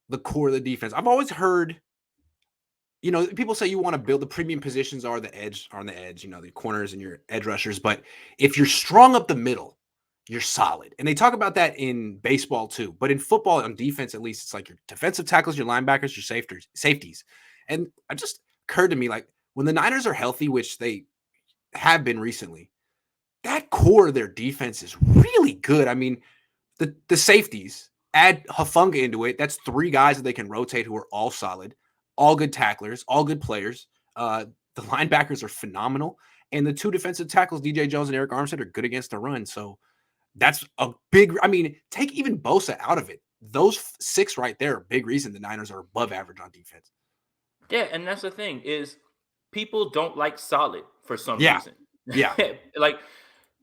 the core of the defense. I've always heard, people say you want to build the premium positions are on the edge, the corners and your edge rushers. But if you're strong up the middle, you're solid. And they talk about that in baseball too. But in football, on defense, at least, it's like your defensive tackles, your linebackers, your safeties. And it just occurred to me, like, when the Niners are healthy, which they have been recently, that core of their defense is really good. I mean, the safeties, add Hufanga into it. That's three guys that they can rotate who are all solid, all good tacklers, all good players. The linebackers are phenomenal. And the two defensive tackles, DJ Jones and Eric Armstead, are good against the run. So that's a big, take even Bosa out of it. Those six right there are a big reason the Niners are above average on defense. Yeah, and that's the thing is people don't like solid for some Yeah. reason. Yeah. Like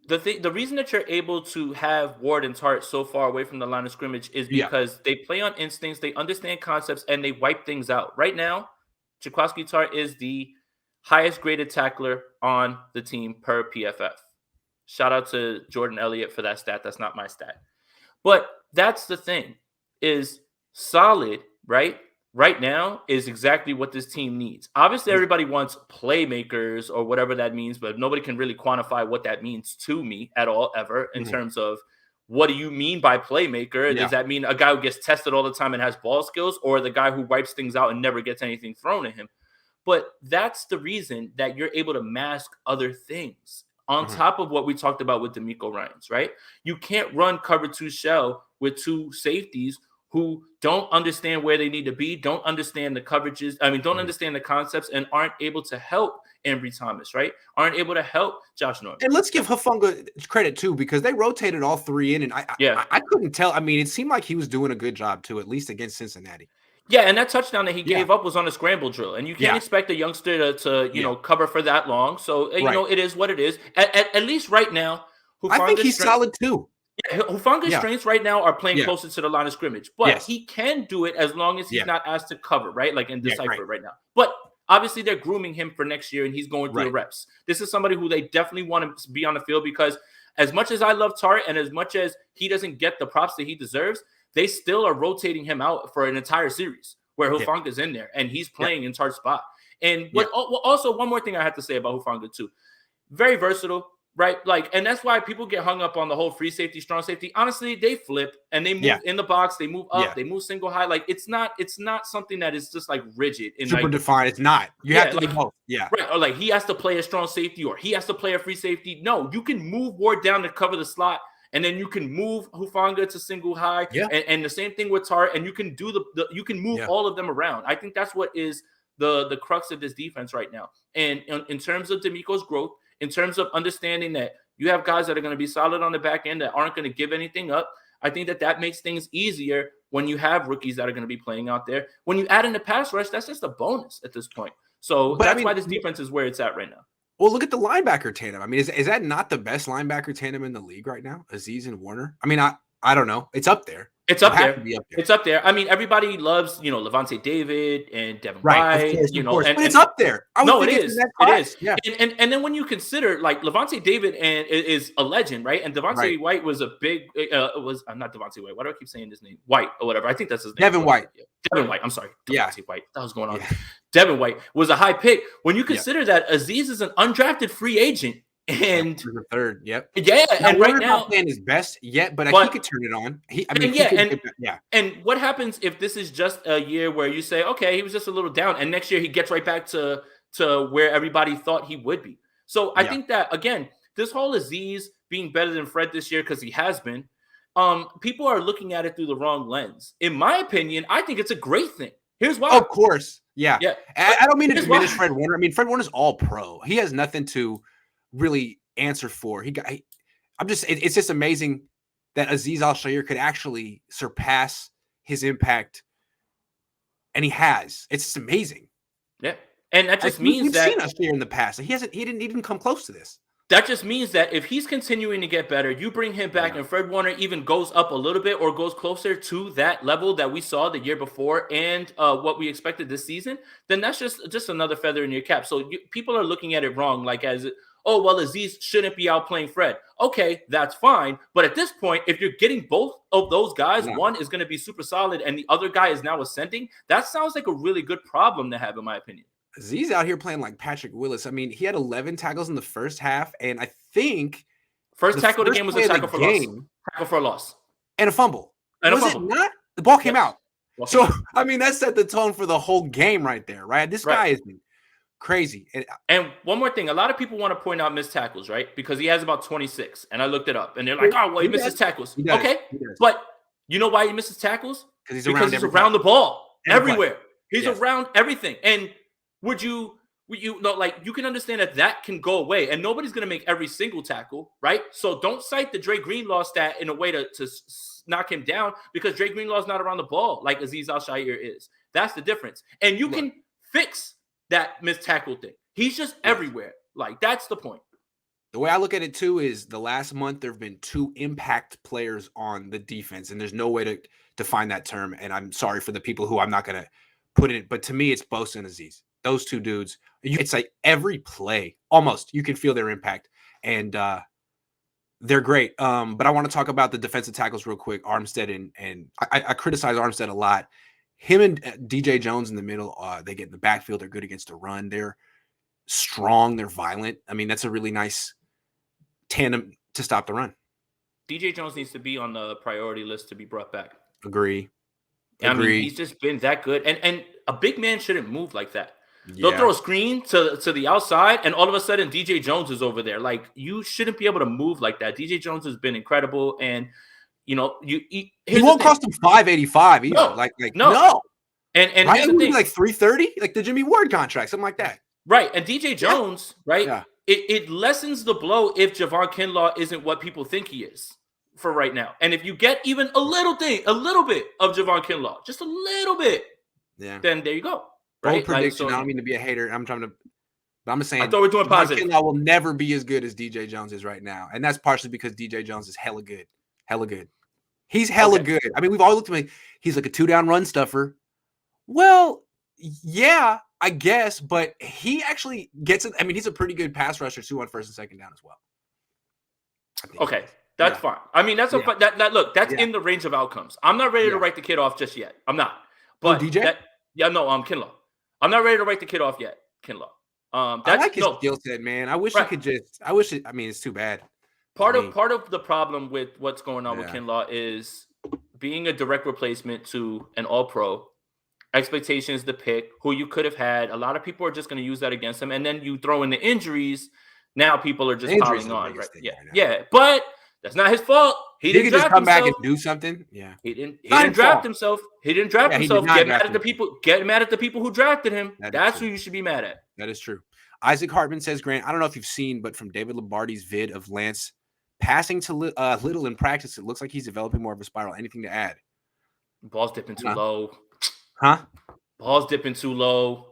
the reason that you're able to have Ward and Tart so far away from the line of scrimmage is because they play on instincts, they understand concepts, and they wipe things out. Right now, Jaquiski Tart is the highest graded tackler on the team per PFF. Shout out to Jordan Elliott for that stat. That's not my stat. But that's the thing is solid, right? Right now is exactly what this team needs. Obviously, everybody wants playmakers or whatever that means, but nobody can really quantify what that means to me at all, ever, in terms of what do you mean by playmaker? Does that mean a guy who gets tested all the time and has ball skills, or the guy who wipes things out and never gets anything thrown at him? But that's the reason that you're able to mask other things on top of what we talked about with DeMeco Ryans, right? You can't run cover two shell with two safeties who don't understand where they need to be, don't understand the coverages, don't understand the concepts, and aren't able to help Ambry Thomas, right? Aren't able to help Josh Norman. And let's give Hufanga credit too, because they rotated all three in, and I couldn't tell. It seemed like he was doing a good job too, at least against Cincinnati. Yeah, and that touchdown that he gave up was on a scramble drill, and you can't expect a youngster to cover for that long. So it is what it is. At least right now, I think he's solid too. Yeah, Hufanga's strengths right now are playing closer to the line of scrimmage, but he can do it as long as he's not asked to cover, right? Like in Decipher right now. But obviously, they're grooming him for next year, and he's going through the reps. This is somebody who they definitely want to be on the field, because as much as I love Tart and as much as he doesn't get the props that he deserves, they still are rotating him out for an entire series where Hufanga's in there and he's playing in Tart's spot. And also, one more thing I have to say about Hufanga too. Very versatile. Right, and that's why people get hung up on the whole free safety, strong safety. Honestly, they flip and they move in the box, they move up, they move single high. Like it's not something that is just like rigid and super defined. It's not. You have to do both. Yeah, right. Or like he has to play a strong safety, or he has to play a free safety. No, you can move Ward down to cover the slot, and then you can move Hufanga to single high. Yeah, and the same thing with Tart, and you can do you can move all of them around. I think that's what is the crux of this defense right now. And in terms of DeMeco's growth, in terms of understanding that you have guys that are going to be solid on the back end that aren't going to give anything up, I think that makes things easier when you have rookies that are going to be playing out there. When you add in the pass rush, that's just a bonus at this point. So that's why this defense is where it's at right now. Well, look at the linebacker tandem. Is that not the best linebacker tandem in the league right now? Azeez and Warner? I don't know. It's up there. It's up there. It's up there. Everybody loves, Levante David and Devin White. Of course. But it's up there. No, it is. It is. Yeah. And then when you consider, like, Levante David is a legend, right? And Devontae White was a big I'm not Devontae White. Why do I keep saying his name? White or whatever. I think that's his name. Devin White. Devin White. I'm sorry. Devontae White. That was going on. Yeah. Devin White was a high pick. When you consider that Azeez is an undrafted free agent. And the third, yeah, and right now not playing his best yet, but he could turn it on. And what happens if this is just a year where you say, okay, he was just a little down, and next year he gets right back to where everybody thought he would be? So I think that, again, this whole Azeez being better than Fred this year, because he has been, people are looking at it through the wrong lens. In my opinion, I think it's a great thing. Here's why. Of course, yeah. I don't mean to diminish Fred Warner. Fred Warner's all pro. He has nothing to really answer for. It's just amazing that Azeez Al-Shaair could actually surpass his impact, and he has. It's just amazing. Yeah, and that just means we've seen Al-Shaair in the past. He didn't even come close to this. That just means that if he's continuing to get better, you bring him back, and Fred Warner even goes up a little bit or goes closer to that level that we saw the year before and what we expected this season, then that's just another feather in your cap. So people are looking at it wrong, like as oh, well, Aziz shouldn't be outplaying Fred. Okay, that's fine. But at this point, if you're getting both of those guys, one is going to be super solid and the other guy is now ascending, that sounds like a really good problem to have, in my opinion. Aziz out here playing like Patrick Willis. I mean, he had 11 tackles in the first half, and I think first tackle of the game was a tackle for loss. Tackle for a loss. And a fumble. And was a fumble. It not? The ball came out. So, I mean, that set the tone for the whole game right there, right? This guy has been crazy. And one more thing. A lot of people want to point out missed tackles, right? Because he has about 26. And I looked it up. And they're like, oh, well, he misses tackles. Okay. But you know why he misses tackles? Because he's around the ball. Everywhere. He's around everything. And would you know, like, you can understand that can go away. And nobody's going to make every single tackle, right? So don't cite the Dre Greenlaw stat in a way to knock him down, because Dre Greenlaw's not around the ball like Aziz Al-Shaair is. That's the difference. And you can fix that missed tackle thing. He's just everywhere. Like, that's the point. The way I look at it too is the last month there have been 2 impact players on the defense, and there's no way to define that term. And I'm sorry for the people who I'm not going to put it, but to me it's Bosa and Aziz. Those 2 dudes. It's like every play, almost, you can feel their impact, and they're great. But I want to talk about the defensive tackles real quick. Armstead and I criticize Armstead a lot. Him and DJ Jones in the middle, they get in the backfield. They're good against the run. They're strong. They're violent. I mean, that's a really nice tandem to stop the run. DJ Jones needs to be on the priority list to be brought back. Agree. I mean, he's just been that good. And a big man shouldn't move like that. They'll throw a screen to the outside, and all of a sudden DJ Jones is over there. Like, you shouldn't be able to move like that. DJ Jones has been incredible, and you know, he won't cost him $585 either. No, like no. And right? Here's the thing. Like $330, like the Jimmy Ward contract, something like that. Right. And DJ Jones, right? Yeah. It lessens the blow if Javon Kinlaw isn't what people think he is for right now. And if you get even a little bit of Javon Kinlaw, just a little bit, then there you go. Right? Bold prediction. I don't mean to be a hater. I'm saying I thought we're doing positive. Kinlaw will never be as good as DJ Jones is right now. And that's partially because DJ Jones is hella good. Hella good. He's hella good. I mean, we've all looked at him. He's like a 2-down run stuffer. Well, yeah, I guess, but he actually gets it. I mean, he's a pretty good pass rusher too on first and second down as well. Okay, that's fine. I mean, that's look, that's in the range of outcomes. I'm not ready to write the kid off just yet. I'm not. But DJ? Kinlaw. I'm not ready to write the kid off yet, Kinlaw. I like his skill set, man. I wish he could just. I mean, it's too bad. Part of the problem with what's going on with Kinlaw is being a direct replacement to an All-Pro. Expectations to pick who you could have had. A lot of people are just going to use that against him, and then you throw in the injuries. Now people are just piling on, right? Yeah, but that's not his fault. He didn't just come back and do something. Yeah, he didn't draft himself. He didn't draft himself. Get mad at the people. Get mad at the people who drafted him. That's who you should be mad at. That is true. Isaac Hartman says, Grant, I don't know if you've seen, but from David Lombardi's vid of Lance passing to little in practice, it looks like he's developing more of a spiral. Anything to add? Ball's dipping too low. Huh? Ball's dipping too low.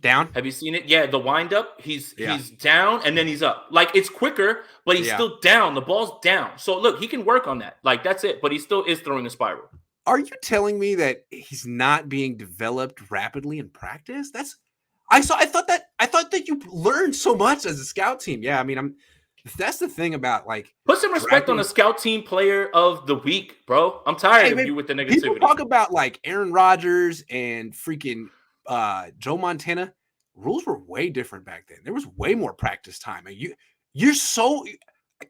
Down? Have you seen it? Yeah, the windup. He's down and then he's up. Like, it's quicker, but he's still down. The ball's down. So look, he can work on that. Like, that's it. But he still is throwing a spiral. Are you telling me that he's not being developed rapidly in practice? I thought that you learned so much as a scout team. Yeah, I mean, that's the thing about, like, put some respect on the scout team player of the week, bro. I'm tired of you with the negativity. People talk about like Aaron Rodgers and freaking Joe Montana. Rules were way different back then. There was way more practice time. And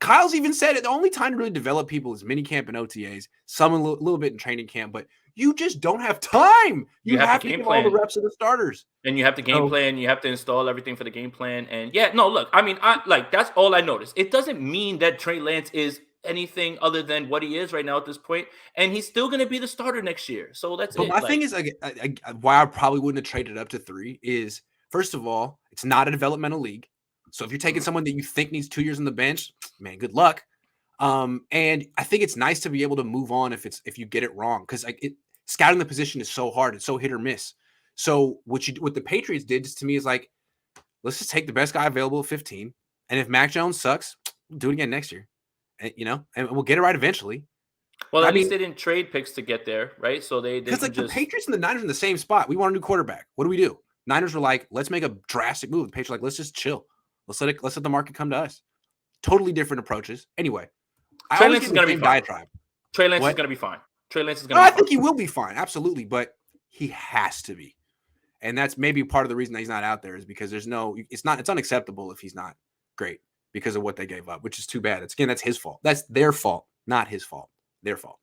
Kyle's even said it. The only time to really develop people is minicamp and OTAs. Some a little bit in training camp, but you just don't have time. You have to give all the reps of the starters. And you have to game plan. You have to install everything for the game plan. And look, I mean, that's all I noticed. It doesn't mean that Trey Lance is anything other than what he is right now at this point. And he's still going to be the starter next year. So that's it. But my thing is, why I probably wouldn't have traded up to 3 is, first of all, it's not a developmental league. So if you're taking someone that you think needs 2 years on the bench, man, good luck. And I think it's nice to be able to move on if you get it wrong, because scouting the position is so hard. It's so hit or miss. So what the Patriots did to me is like, let's just take the best guy available at 15. And if Mac Jones sucks, we'll do it again next year. And, and we'll get it right eventually. Well, at least they didn't trade picks to get there, right? So because the Patriots and the Niners are in the same spot. We want a new quarterback. What do? Niners were like, let's make a drastic move. The Patriots were like, let's just chill. Let's let the market come to us. Totally different approaches. Anyway, I Trey always Lance give is the gonna be same fine. diatribe. Trey Lance is What? gonna be fine. Trey Lance is No, gonna be I fine. think he will be fine, absolutely, but he has to be. And that's maybe part of the reason that he's not out there is because it's unacceptable if he's not great because of what they gave up, which is too bad. That's his fault. That's their fault, not his fault. Their fault.